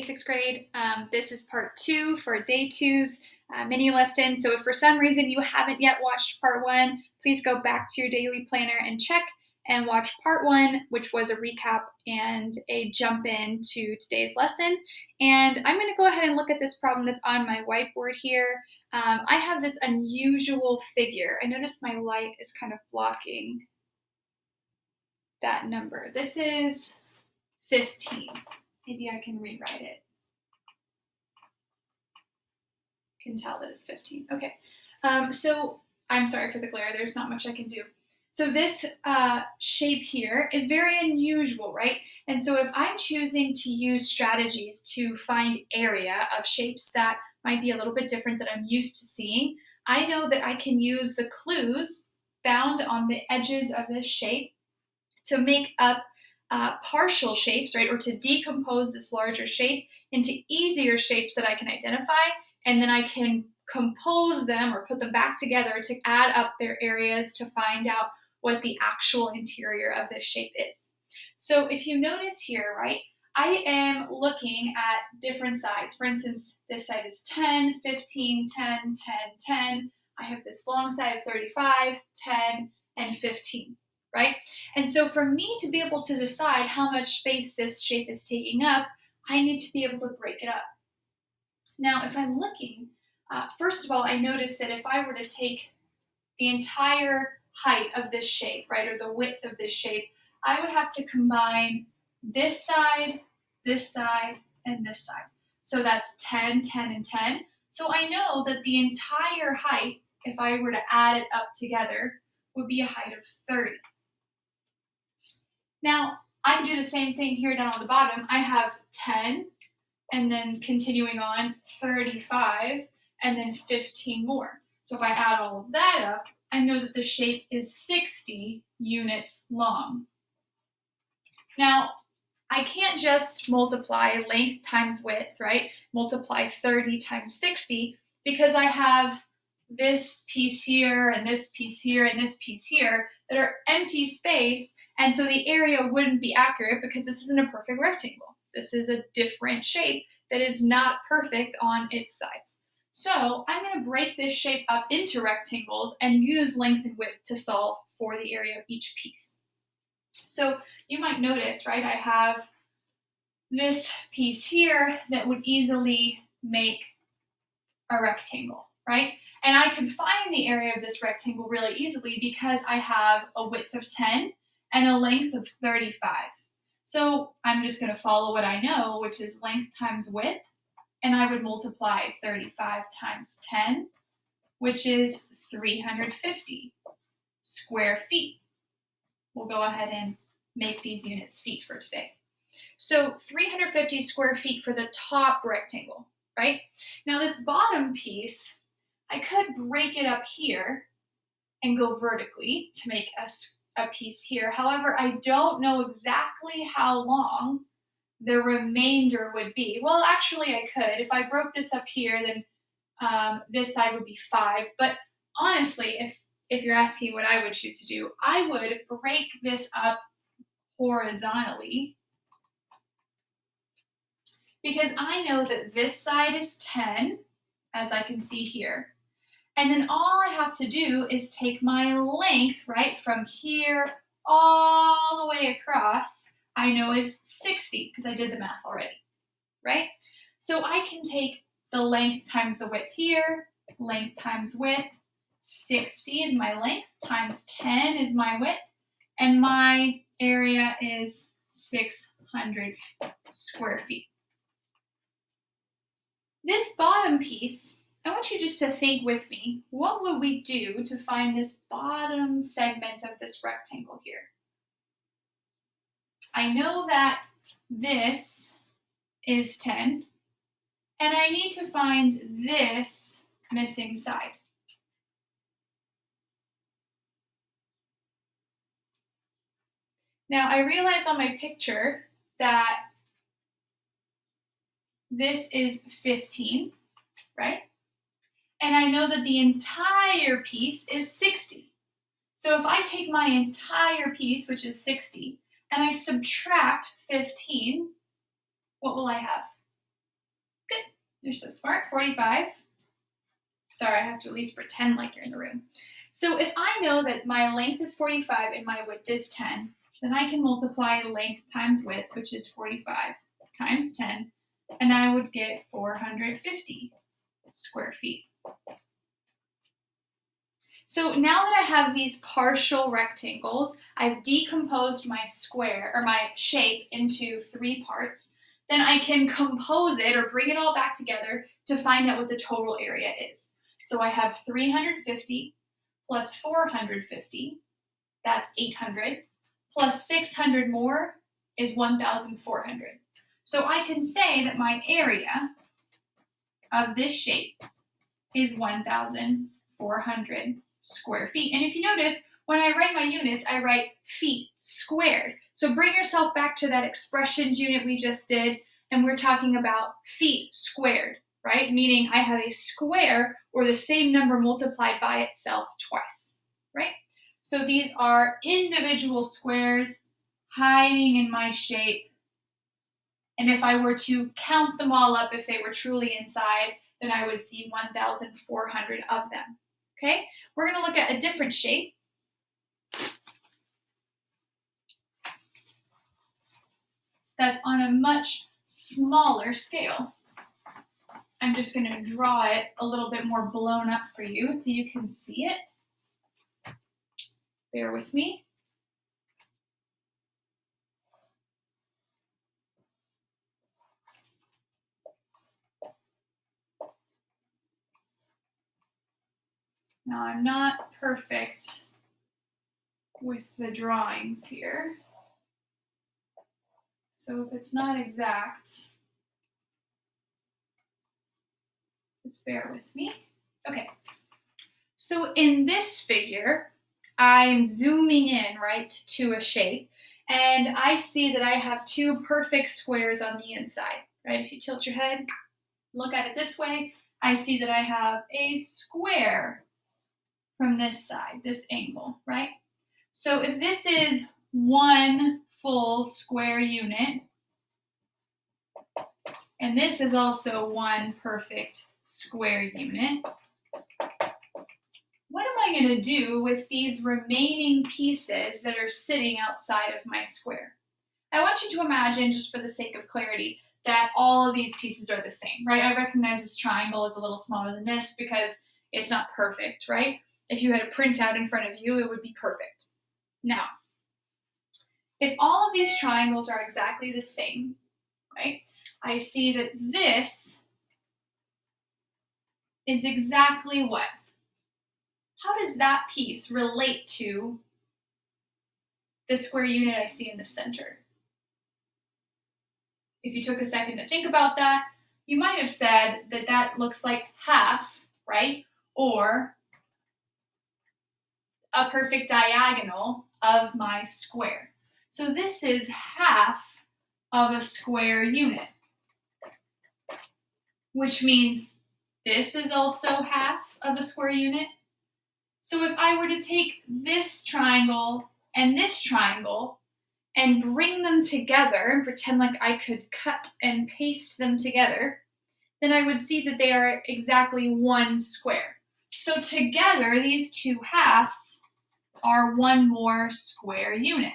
6th grade. This is part 2 for day 2's mini lesson. So if for some reason you haven't yet watched part 1, please go back to your daily planner and check and watch part 1, which was a recap and a jump into today's lesson. And I'm going to go ahead and look at this problem that's on my whiteboard here. I have this unusual figure. I notice my light is kind of blocking that number. This is 15. Maybe I can rewrite it. Can tell that it's 15. Okay. So I'm sorry for the glare. There's not much I can do. So this shape here is very unusual, right? And so if I'm choosing to use strategies to find area of shapes that might be a little bit different that I'm used to seeing, I know that I can use the clues found on the edges of this shape to make up partial shapes, right? Or to decompose this larger shape into easier shapes that I can identify, and then I can compose them or put them back together to add up their areas to find out what the actual interior of this shape is. So if you notice here, right, I am looking at different sides. For instance, this side is 10, 15, 10, 10, 10. I have this long side of 35, 10, and 15, right? And so for me to be able to decide how much space this shape is taking up, I need to be able to break it up. Now, if I'm looking, first of all, I notice that if I were to take the entire height of this shape, right, or the width of this shape, I would have to combine this side, and this side. So that's 10, 10, and 10. So I know that the entire height, if I were to add it up together, would be a height of 30. Now, I can do the same thing here down on the bottom. I have 10, and then continuing on, 35, and then 15 more. So if I add all of that up, I know that the shape is 60 units long. Now, I can't just multiply length times width, right? Multiply 30 times 60, because I have this piece here, and this piece here, and this piece here that are empty space, and so the area wouldn't be accurate because this isn't a perfect rectangle. This is a different shape that is not perfect on its sides. So I'm going to break this shape up into rectangles and use length and width to solve for the area of each piece. So you might notice, right, I have this piece here that would easily make a rectangle, right? And I can find the area of this rectangle really easily because I have a width of 10 and a length of 35. So I'm just going to follow what I know, which is length times width, and I would multiply 35 times 10, which is 350 square feet. We'll go ahead and make these units feet for today. So 350 square feet for the top rectangle, right? Now this bottom piece, I could break it up here and go vertically to make a piece here. However, I don't know exactly how long the remainder would be. Well, actually I could. If I broke this up here, then this side would be 5. But honestly, if you're asking what I would choose to do, I would break this up horizontally, because I know that this side is 10, as I can see here. And then all I have to do is take my length, right, from here all the way across, I know is 60, because I did the math already, right? So I can take the length times the width here, length times width, 60 is my length, times 10 is my width, and my area is 600 square feet. This bottom piece, I want you just to think with me, what would we do to find this bottom segment of this rectangle here? I know that this is 10, and I need to find this missing side. Now, I realize on my picture that this is 15, right? And I know that the entire piece is 60. So if I take my entire piece, which is 60, and I subtract 15, what will I have? You're so smart. 45. Sorry, I have to at least pretend like you're in the room. So if I know that my length is 45 and my width is 10, then I can multiply length times width, which is 45, times 10, and I would get 450 square feet. So now that I have these partial rectangles, I've decomposed my square or my shape into 3 parts. Then I can compose it or bring it all back together to find out what the total area is. So I have 350 plus 450, that's 800, plus 600 more is 1,400. So I can say that my area of this shape is 1,400 square feet. And if you notice, when I write my units, I write feet squared. So bring yourself back to that expressions unit we just did, and we're talking about feet squared, right? Meaning I have a square or the same number multiplied by itself twice, right? So these are individual squares hiding in my shape. And if I were to count them all up, if they were truly inside, then I would see 1,400 of them. Okay, we're going to look at a different shape. That's on a much smaller scale. I'm just going to draw it a little bit more blown up for you so you can see it. Bear with me. Now, I'm not perfect with the drawings here, so if it's not exact, just bear with me. Okay, so in this figure, I'm zooming in, right, to a shape, and I see that I have 2 perfect squares on the inside, right? If you tilt your head, look at it this way, I see that I have a square from this side, this angle, right? So if this is 1 full square unit, and this is also 1 perfect square unit, what am I going to do with these remaining pieces that are sitting outside of my square? I want you to imagine, just for the sake of clarity, that all of these pieces are the same, right? I recognize this triangle is a little smaller than this because it's not perfect, right? If you had a printout in front of you, it would be perfect. Now, if all of these triangles are exactly the same, right, I see that this is exactly what? How does that piece relate to the square unit I see in the center? If you took a second to think about that, you might have said that that looks like half, right? Or a perfect diagonal of my square. So this is half of a square unit, which means this is also half of a square unit. So if I were to take this triangle and bring them together and pretend like I could cut and paste them together, then I would see that they are exactly 1 square. So together, these 2 halves are 1 more square unit.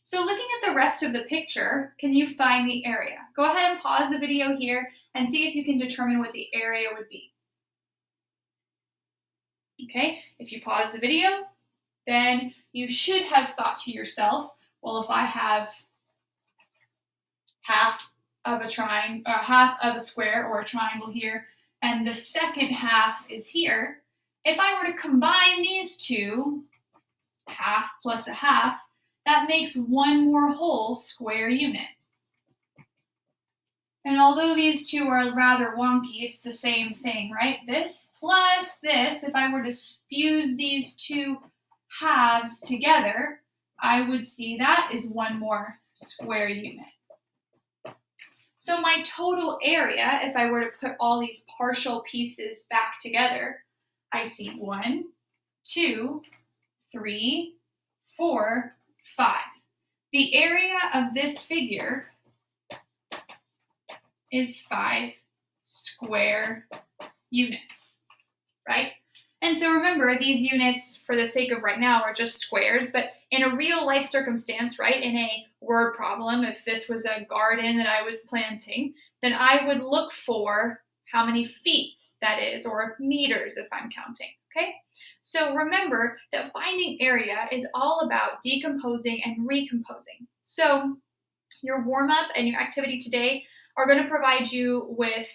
So looking at the rest of the picture, can you find the area? Go ahead and pause the video here and see if you can determine what the area would be. Okay, if you pause the video, then you should have thought to yourself, well, if I have half of a square or a triangle here, and the second half is here, if I were to combine these 2, half plus a half, that makes 1 more whole square unit. And although these 2 are rather wonky, it's the same thing, right? This plus this, if I were to fuse these 2 halves together, I would see that is 1 more square unit. So my total area, if I were to put all these partial pieces back together, I see 1, 2, 3, 4, 5. The area of this figure is 5 square units, right? And so remember, these units, for the sake of right now, are just squares, but in a real life circumstance, right, in a word problem, if this was a garden that I was planting, then I would look for how many feet that is, or meters if I'm counting, okay? So remember that finding area is all about decomposing and recomposing. So your warm-up and your activity today are going to provide you with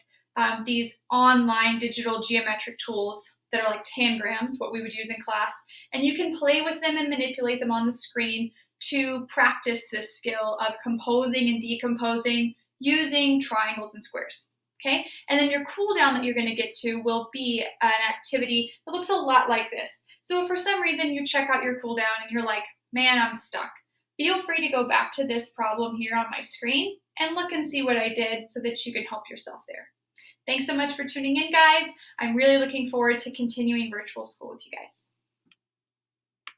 these online digital geometric tools that are like tangrams, what we would use in class, and you can play with them and manipulate them on the screen to practice this skill of composing and decomposing using triangles and squares. Okay, and then your cool down that you're going to get to will be an activity that looks a lot like this. So if for some reason you check out your cool down and you're like, man, I'm stuck, feel free to go back to this problem here on my screen and look and see what I did so that you can help yourself there. Thanks so much for tuning in, guys. I'm really looking forward to continuing virtual school with you guys.